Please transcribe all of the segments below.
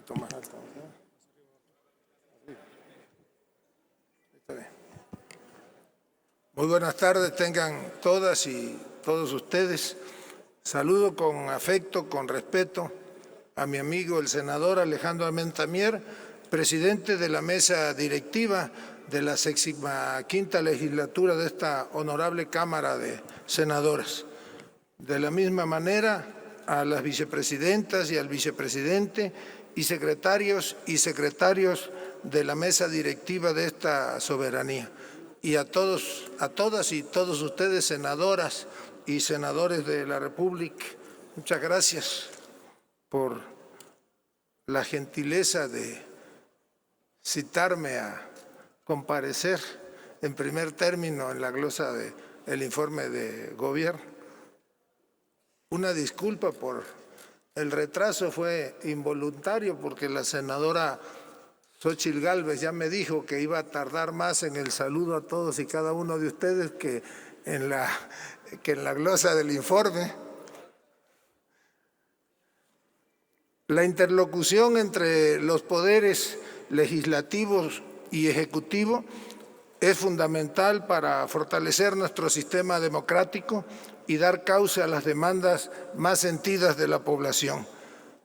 poquito más alto. Está bien. Muy buenas tardes tengan todas y todos ustedes. Saludo con afecto, con respeto a mi amigo el senador Alejandro Armenta-Mier, presidente de la mesa directiva de la 65ª legislatura de esta honorable Cámara de Senadores. De la misma manera, a las vicepresidentas y al vicepresidente y secretarios de la mesa directiva de esta soberanía. Y a todos, a todas y todos ustedes, senadoras y senadores de la República, muchas gracias por la gentileza de citarme a comparecer en primer término en la glosa del informe de gobierno. Una disculpa por el retraso, fue involuntario porque la senadora Xóchitl Gálvez ya me dijo que iba a tardar más en el saludo a todos y cada uno de ustedes que en la glosa del informe. La interlocución entre los poderes legislativos y ejecutivo es fundamental para fortalecer nuestro sistema democrático y dar cauce a las demandas más sentidas de la población,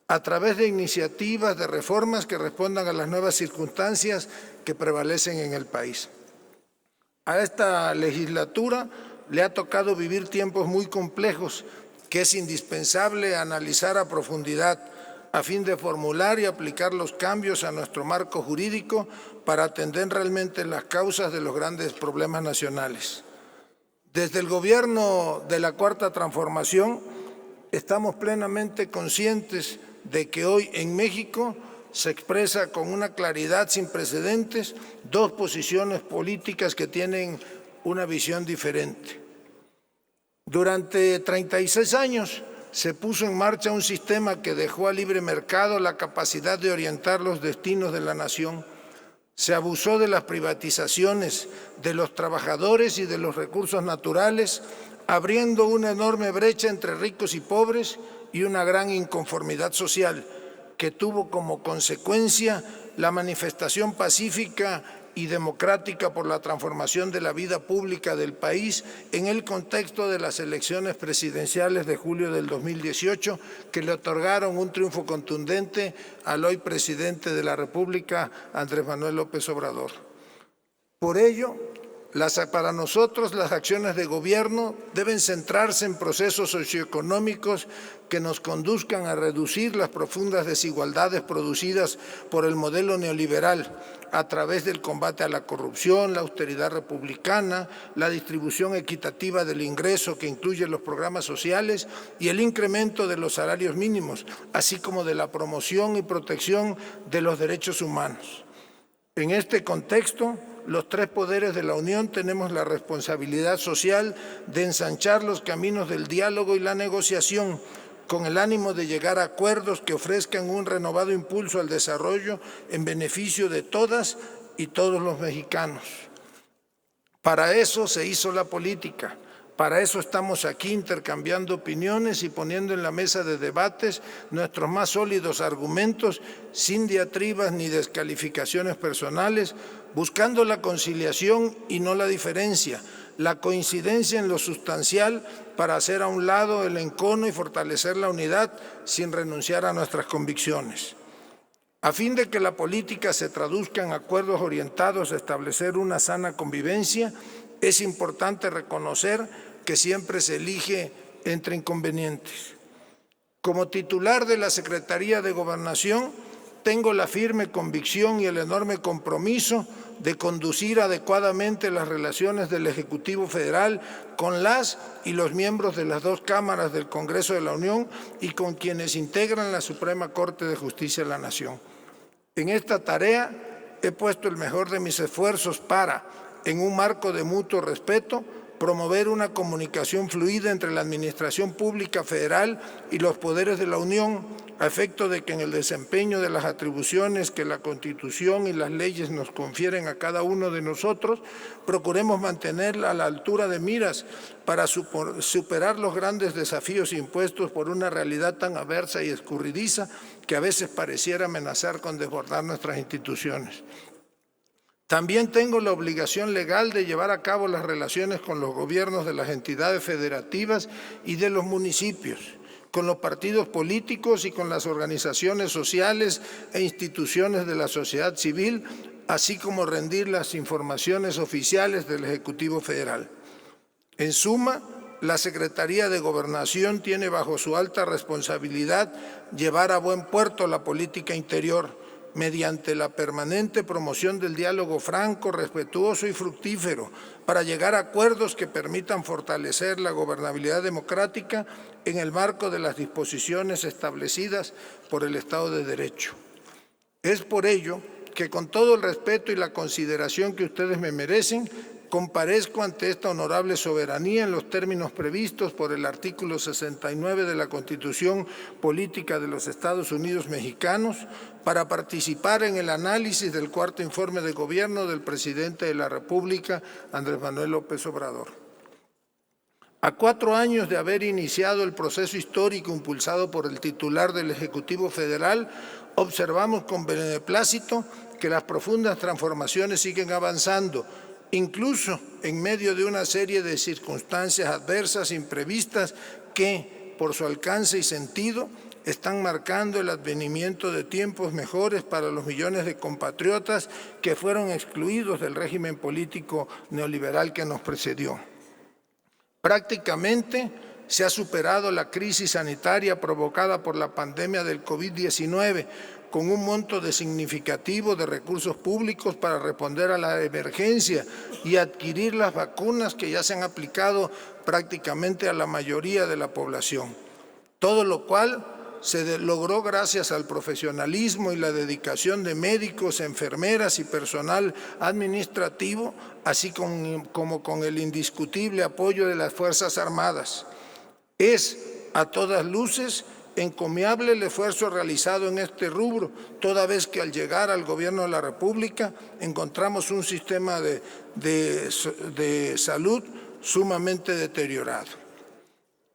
a través de iniciativas de reformas que respondan a las nuevas circunstancias que prevalecen en el país. A esta legislatura le ha tocado vivir tiempos muy complejos que es indispensable analizar a profundidad a fin de formular y aplicar los cambios a nuestro marco jurídico para atender realmente las causas de los grandes problemas nacionales. Desde el gobierno de la Cuarta Transformación estamos plenamente conscientes de que hoy en México se expresa con una claridad sin precedentes dos posiciones políticas que tienen una visión diferente. Durante 36 años se puso en marcha un sistema que dejó al libre mercado la capacidad de orientar los destinos de la nación. Se abusó de las privatizaciones, de los trabajadores y de los recursos naturales, abriendo una enorme brecha entre ricos y pobres y una gran inconformidad social que tuvo como consecuencia la manifestación pacífica y democrática por la transformación de la vida pública del país en el contexto de las elecciones presidenciales de julio del 2018, que le otorgaron un triunfo contundente al hoy presidente de la República, Andrés Manuel López Obrador. Por ello, para nosotros las acciones de gobierno deben centrarse en procesos socioeconómicos que nos conduzcan a reducir las profundas desigualdades producidas por el modelo neoliberal a través del combate a la corrupción, la austeridad republicana, la distribución equitativa del ingreso que incluye los programas sociales y el incremento de los salarios mínimos, así como de la promoción y protección de los derechos humanos. En este contexto, los tres poderes de la Unión tenemos la responsabilidad social de ensanchar los caminos del diálogo y la negociación con el ánimo de llegar a acuerdos que ofrezcan un renovado impulso al desarrollo en beneficio de todas y todos los mexicanos. Para eso se hizo la política. Para eso estamos aquí intercambiando opiniones y poniendo en la mesa de debates nuestros más sólidos argumentos, sin diatribas ni descalificaciones personales, buscando la conciliación y no la diferencia, la coincidencia en lo sustancial para hacer a un lado el encono y fortalecer la unidad sin renunciar a nuestras convicciones. A fin de que la política se traduzca en acuerdos orientados a establecer una sana convivencia, es importante reconocer que siempre se elige entre inconvenientes. Como titular de la Secretaría de Gobernación, tengo la firme convicción y el enorme compromiso de conducir adecuadamente las relaciones del Ejecutivo Federal con las y los miembros de las dos cámaras del Congreso de la Unión y con quienes integran la Suprema Corte de Justicia de la Nación. En esta tarea he puesto el mejor de mis esfuerzos para, en un marco de mutuo respeto, promover una comunicación fluida entre la Administración Pública Federal y los poderes de la Unión, a efecto de que en el desempeño de las atribuciones que la Constitución y las leyes nos confieren a cada uno de nosotros, procuremos mantenerla a la altura de miras para superar los grandes desafíos impuestos por una realidad tan adversa y escurridiza que a veces pareciera amenazar con desbordar nuestras instituciones. También tengo la obligación legal de llevar a cabo las relaciones con los gobiernos de las entidades federativas y de los municipios, con los partidos políticos y con las organizaciones sociales e instituciones de la sociedad civil, así como rendir las informaciones oficiales del Ejecutivo Federal. En suma, la Secretaría de Gobernación tiene bajo su alta responsabilidad llevar a buen puerto la política interior, mediante la permanente promoción del diálogo franco, respetuoso y fructífero, para llegar a acuerdos que permitan fortalecer la gobernabilidad democrática en el marco de las disposiciones establecidas por el Estado de Derecho. Es por ello que, con todo el respeto y la consideración que ustedes me merecen, comparezco ante esta honorable soberanía en los términos previstos por el artículo 69 de la Constitución Política de los Estados Unidos Mexicanos para participar en el análisis del cuarto informe de gobierno del presidente de la República, Andrés Manuel López Obrador. A 4 años de haber iniciado el proceso histórico impulsado por el titular del Ejecutivo Federal, observamos con beneplácito que las profundas transformaciones siguen avanzando, incluso en medio de una serie de circunstancias adversas imprevistas que, por su alcance y sentido, están marcando el advenimiento de tiempos mejores para los millones de compatriotas que fueron excluidos del régimen político neoliberal que nos precedió. Prácticamente se ha superado la crisis sanitaria provocada por la pandemia del COVID-19, con un monto significativo de recursos públicos para responder a la emergencia y adquirir las vacunas que ya se han aplicado prácticamente a la mayoría de la población. Todo lo cual se logró gracias al profesionalismo y la dedicación de médicos, enfermeras y personal administrativo, así como con el indiscutible apoyo de las Fuerzas Armadas. Es, a todas luces, encomiable el esfuerzo realizado en este rubro, toda vez que al llegar al Gobierno de la República encontramos un sistema de salud sumamente deteriorado.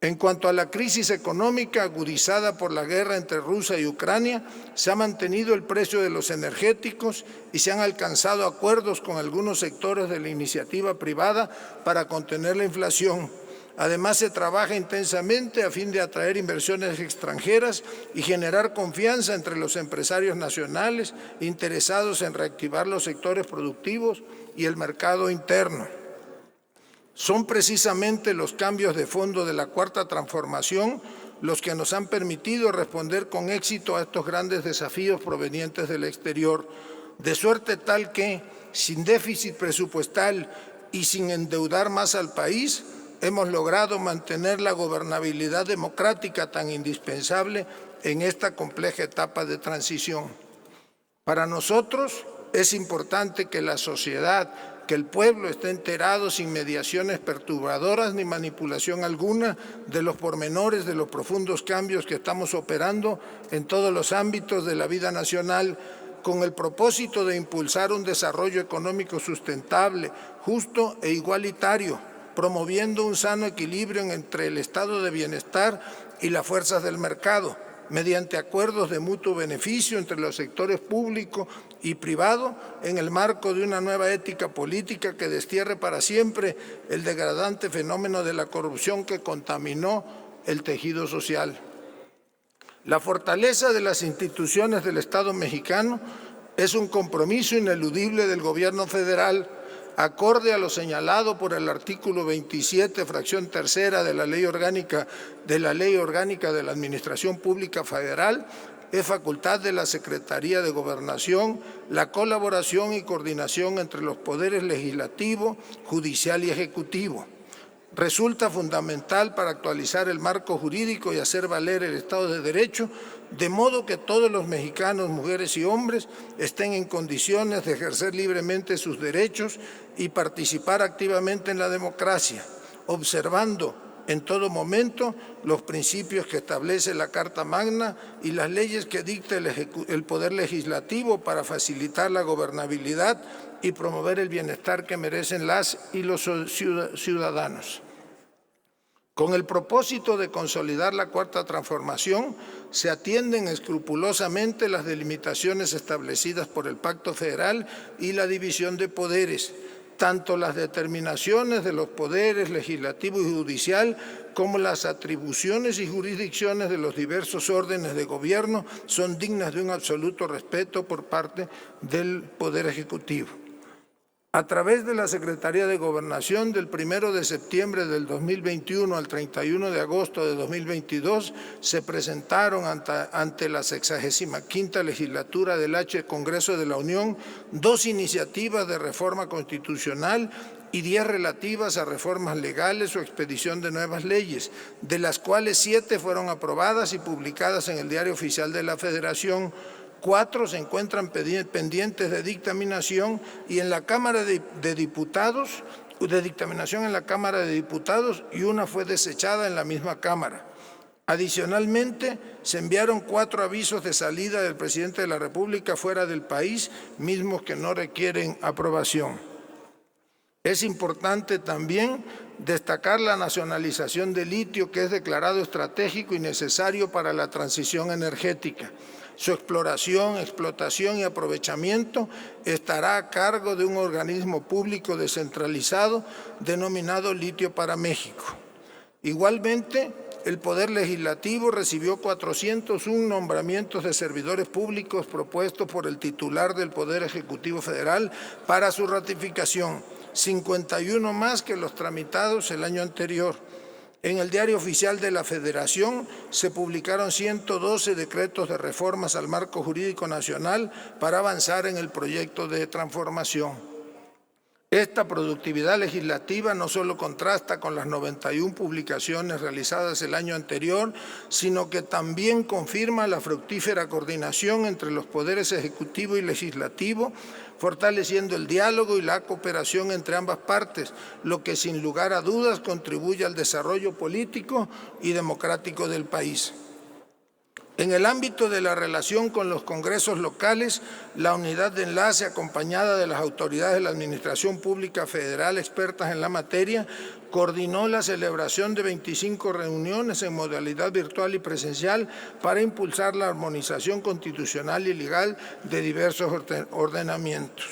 En cuanto a la crisis económica agudizada por la guerra entre Rusia y Ucrania, se ha mantenido el precio de los energéticos y se han alcanzado acuerdos con algunos sectores de la iniciativa privada para contener la inflación. Además, se trabaja intensamente a fin de atraer inversiones extranjeras y generar confianza entre los empresarios nacionales interesados en reactivar los sectores productivos y el mercado interno. Son precisamente los cambios de fondo de la Cuarta Transformación los que nos han permitido responder con éxito a estos grandes desafíos provenientes del exterior, de suerte tal que, sin déficit presupuestal y sin endeudar más al país, hemos logrado mantener la gobernabilidad democrática tan indispensable en esta compleja etapa de transición. Para nosotros es importante que la sociedad, que el pueblo esté enterado sin mediaciones perturbadoras ni manipulación alguna de los pormenores de los profundos cambios que estamos operando en todos los ámbitos de la vida nacional, con el propósito de impulsar un desarrollo económico sustentable, justo e igualitario, promoviendo un sano equilibrio entre el estado de bienestar y las fuerzas del mercado, mediante acuerdos de mutuo beneficio entre los sectores público y privado en el marco de una nueva ética política que destierre para siempre el degradante fenómeno de la corrupción que contaminó el tejido social. La fortaleza de las instituciones del Estado mexicano es un compromiso ineludible del Gobierno federal, acorde a lo señalado por el artículo 27, fracción tercera de la Ley Orgánica de la Administración Pública Federal. Es facultad de la Secretaría de Gobernación la colaboración y coordinación entre los poderes legislativo, judicial y ejecutivo. Resulta fundamental para actualizar el marco jurídico y hacer valer el Estado de Derecho, de modo que todos los mexicanos, mujeres y hombres, estén en condiciones de ejercer libremente sus derechos y participar activamente en la democracia. observando en todo momento los principios que establece la Carta Magna y las leyes que dicta el Poder Legislativo para facilitar la gobernabilidad y promover el bienestar que merecen las y los ciudadanos. Con el propósito de consolidar la Cuarta Transformación, se atienden escrupulosamente las delimitaciones establecidas por el Pacto Federal y la división de poderes, tanto las determinaciones de los poderes legislativo y judicial como las atribuciones y jurisdicciones de los diversos órdenes de gobierno son dignas de un absoluto respeto por parte del Poder Ejecutivo. A través de la Secretaría de Gobernación, del 1 de septiembre del 2021 al 31 de agosto de 2022, se presentaron ante la 65ª legislatura del Congreso de la Unión 2 iniciativas de reforma constitucional y 10 relativas a reformas legales o expedición de nuevas leyes, de las cuales 7 fueron aprobadas y publicadas en el Diario Oficial de la Federación. 4 se encuentran pendientes de dictaminación y en la Cámara de Diputados, y una fue desechada en la misma Cámara. Adicionalmente, se enviaron 4 avisos de salida del presidente de la República fuera del país, mismos que no requieren aprobación. Es importante también destacar la nacionalización del litio, que es declarado estratégico y necesario para la transición energética. Su exploración, explotación y aprovechamiento estará a cargo de un organismo público descentralizado denominado Litio para México. Igualmente, el Poder Legislativo recibió 401 nombramientos de servidores públicos propuestos por el titular del Poder Ejecutivo Federal para su ratificación, 51 más que los tramitados el año anterior. En el Diario Oficial de la Federación se publicaron 112 decretos de reformas al marco jurídico nacional para avanzar en el proyecto de transformación. Esta productividad legislativa no solo contrasta con las 91 publicaciones realizadas el año anterior, sino que también confirma la fructífera coordinación entre los poderes ejecutivo y legislativo, fortaleciendo el diálogo y la cooperación entre ambas partes, lo que sin lugar a dudas contribuye al desarrollo político y democrático del país. En el ámbito de la relación con los congresos locales, la unidad de enlace, acompañada de las autoridades de la Administración Pública Federal expertas en la materia, coordinó la celebración de 25 reuniones en modalidad virtual y presencial para impulsar la armonización constitucional y legal de diversos ordenamientos.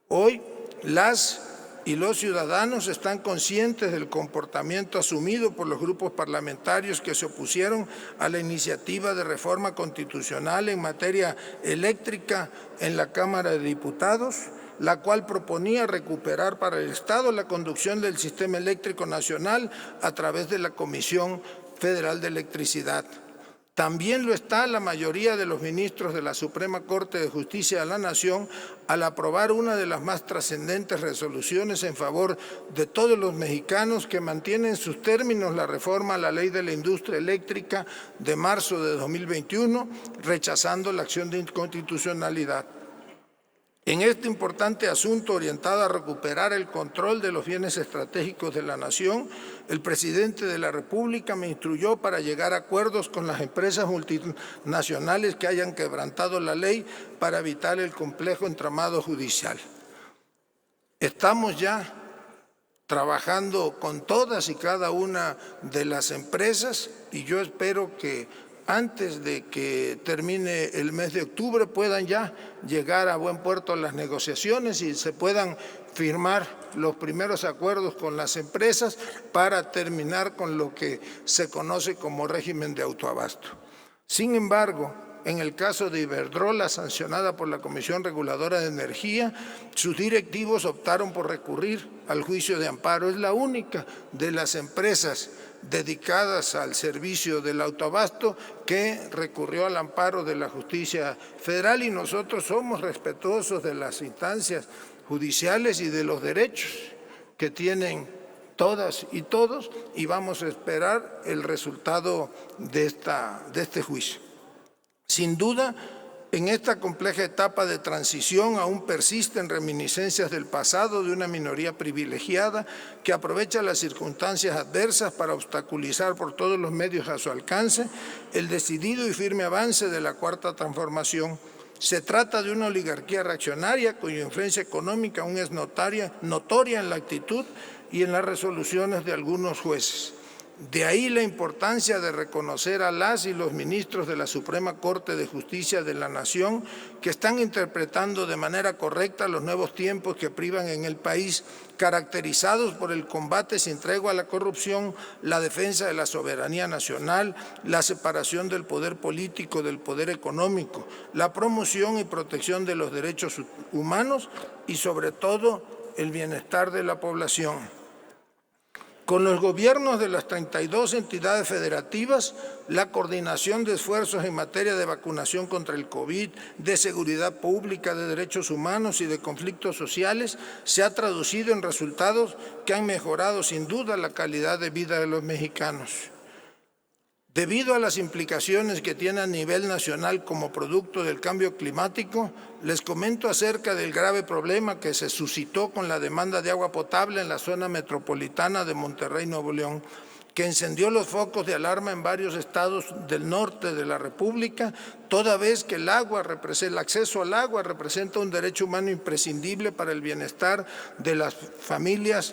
Hoy, las y los ciudadanos están conscientes del comportamiento asumido por los grupos parlamentarios que se opusieron a la iniciativa de reforma constitucional en materia eléctrica en la Cámara de Diputados, la cual proponía recuperar para el Estado la conducción del sistema eléctrico nacional a través de la Comisión Federal de Electricidad. También lo está la mayoría de los ministros de la Suprema Corte de Justicia de la Nación al aprobar una de las más trascendentes resoluciones en favor de todos los mexicanos que mantiene en sus términos la reforma a la Ley de la Industria Eléctrica de marzo de 2021, rechazando la acción de inconstitucionalidad. En este importante asunto orientado a recuperar el control de los bienes estratégicos de la nación, el presidente de la República me instruyó para llegar a acuerdos con las empresas multinacionales que hayan quebrantado la ley para evitar el complejo entramado judicial. Estamos ya trabajando con todas y cada una de las empresas y yo espero que antes de que termine el mes de octubre puedan ya llegar a buen puerto las negociaciones y se puedan firmar los primeros acuerdos con las empresas para terminar con lo que se conoce como régimen de autoabasto. Sin embargo, en el caso de Iberdrola, sancionada por la Comisión Reguladora de Energía, sus directivos optaron por recurrir al juicio de amparo. Es la única de las empresas dedicadas al servicio del autoabasto que recurrió al amparo de la justicia federal y nosotros somos respetuosos de las instancias judiciales y de los derechos que tienen todas y todos y vamos a esperar el resultado de este juicio. Sin duda, En esta compleja etapa de transición aún persisten reminiscencias del pasado de una minoría privilegiada que aprovecha las circunstancias adversas para obstaculizar por todos los medios a su alcance el decidido y firme avance de la Cuarta Transformación. Se trata de una oligarquía reaccionaria cuya influencia económica aún es notoria en la actitud y en las resoluciones de algunos jueces. De ahí la importancia de reconocer a las y los ministros de la Suprema Corte de Justicia de la Nación que están interpretando de manera correcta los nuevos tiempos que privan en el país, caracterizados por el combate sin tregua a la corrupción, la defensa de la soberanía nacional, la separación del poder político del poder económico, la promoción y protección de los derechos humanos y, sobre todo, el bienestar de la población. Con los gobiernos de las 32 entidades federativas, la coordinación de esfuerzos en materia de vacunación contra el COVID, de seguridad pública, de derechos humanos y de conflictos sociales se ha traducido en resultados que han mejorado sin duda la calidad de vida de los mexicanos. Debido a las implicaciones que tiene a nivel nacional como producto del cambio climático, les comento acerca del grave problema que se suscitó con la demanda de agua potable en la zona metropolitana de Monterrey, Nuevo León, que encendió los focos de alarma en varios estados del norte de la República, toda vez que el acceso al agua representa un derecho humano imprescindible para el bienestar de las familias,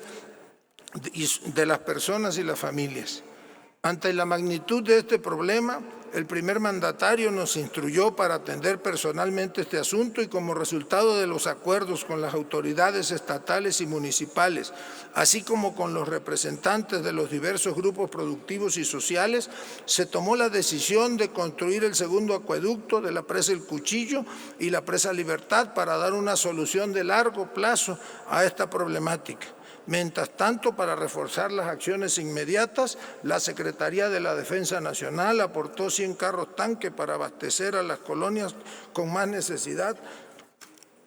de las personas y las familias. Ante la magnitud de este problema, el primer mandatario nos instruyó para atender personalmente este asunto y como resultado de los acuerdos con las autoridades estatales y municipales, así como con los representantes de los diversos grupos productivos y sociales, se tomó la decisión de construir el segundo acueducto de la presa El Cuchillo y la presa Libertad para dar una solución de largo plazo a esta problemática. Mientras tanto, para reforzar las acciones inmediatas, la Secretaría de la Defensa Nacional aportó 100 carros tanque para abastecer a las colonias con más necesidad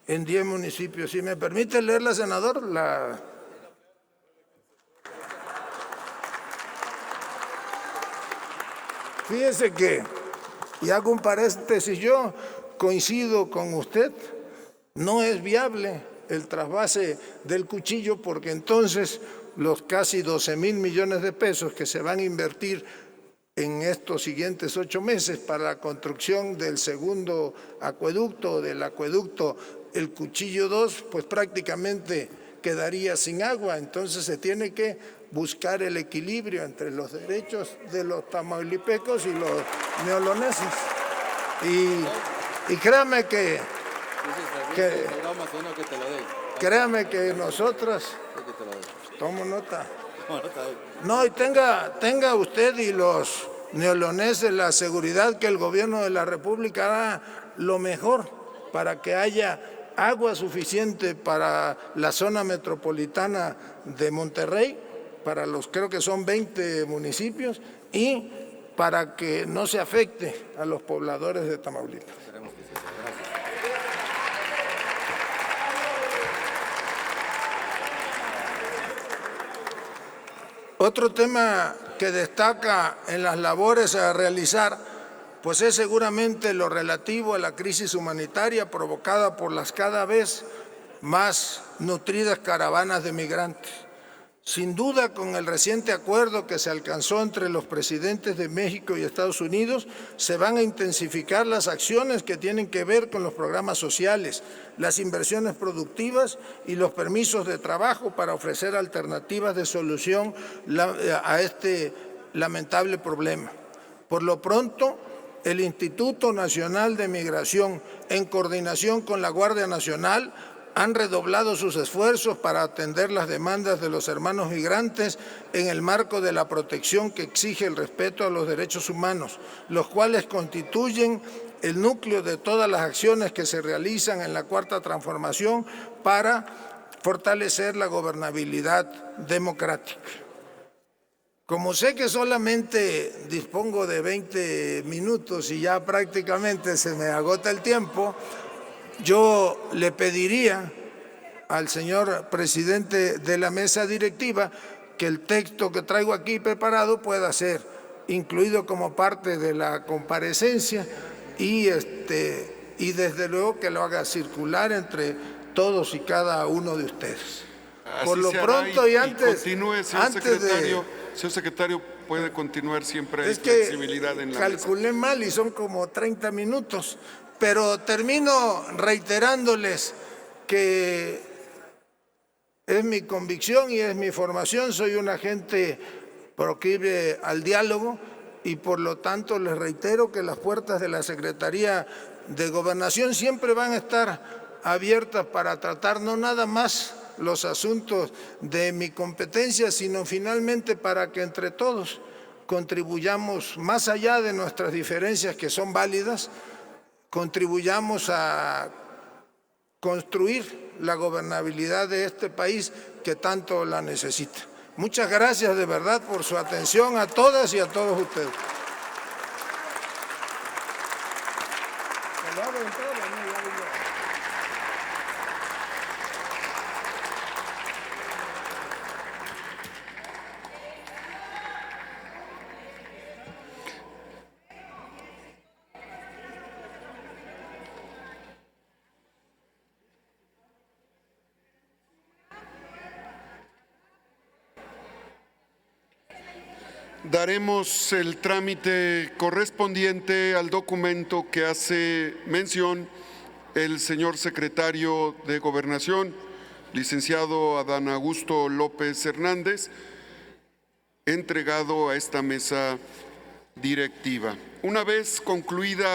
en 10 municipios. Si me permite leerla, senador, Fíjese que, y hago un paréntesis, yo coincido con usted, no es viable el trasvase del Cuchillo porque entonces los casi 12,000 millones de pesos que se van a invertir en estos siguientes 8 meses para la construcción del segundo acueducto, del acueducto El Cuchillo 2, pues prácticamente quedaría sin agua. Entonces se tiene que buscar el equilibrio entre los derechos de los tamaulipecos y los neoloneses. Y créame que nosotros, tomo nota, no, y tenga usted y los neoloneses la seguridad que el gobierno de la República hará lo mejor para que haya agua suficiente para la zona metropolitana de Monterrey, para los creo que son 20 municipios, y para que no se afecte a los pobladores de Tamaulipas. Otro tema que destaca en las labores a realizar, pues es seguramente lo relativo a la crisis humanitaria provocada por las cada vez más nutridas caravanas de migrantes. Sin duda, con el reciente acuerdo que se alcanzó entre los presidentes de México y Estados Unidos, se van a intensificar las acciones que tienen que ver con los programas sociales, las inversiones productivas y los permisos de trabajo para ofrecer alternativas de solución a este lamentable problema. Por lo pronto, el Instituto Nacional de Migración, en coordinación con la Guardia Nacional, han redoblado sus esfuerzos para atender las demandas de los hermanos migrantes en el marco de la protección que exige el respeto a los derechos humanos, los cuales constituyen el núcleo de todas las acciones que se realizan en la Cuarta Transformación para fortalecer la gobernabilidad democrática. Como sé que solamente dispongo de 20 minutos y ya prácticamente se me agota el tiempo, yo le pediría al señor presidente de la mesa directiva que el texto que traigo aquí preparado pueda ser incluido como parte de la comparecencia y y desde luego que lo haga circular entre todos y cada uno de ustedes. Así Por lo se hará pronto y antes, continúe, señor secretario. Señor secretario, puede continuar siempre. Es Hay que flexibilidad en la calculé mal y son como 30 minutos, pero termino reiterándoles que es mi convicción y es mi formación. Soy un agente proclive al diálogo y por lo tanto les reitero que las puertas de la Secretaría de Gobernación siempre van a estar abiertas para tratar no nada más los asuntos de mi competencia, sino finalmente para que entre todos contribuyamos, más allá de nuestras diferencias que son válidas, contribuyamos a construir la gobernabilidad de este país que tanto la necesita. Muchas gracias de verdad por su atención a todas y a todos ustedes. Daremos el trámite correspondiente al documento que hace mención el señor secretario de Gobernación, licenciado Adán Augusto López Hernández, entregado a esta mesa directiva. Una vez concluida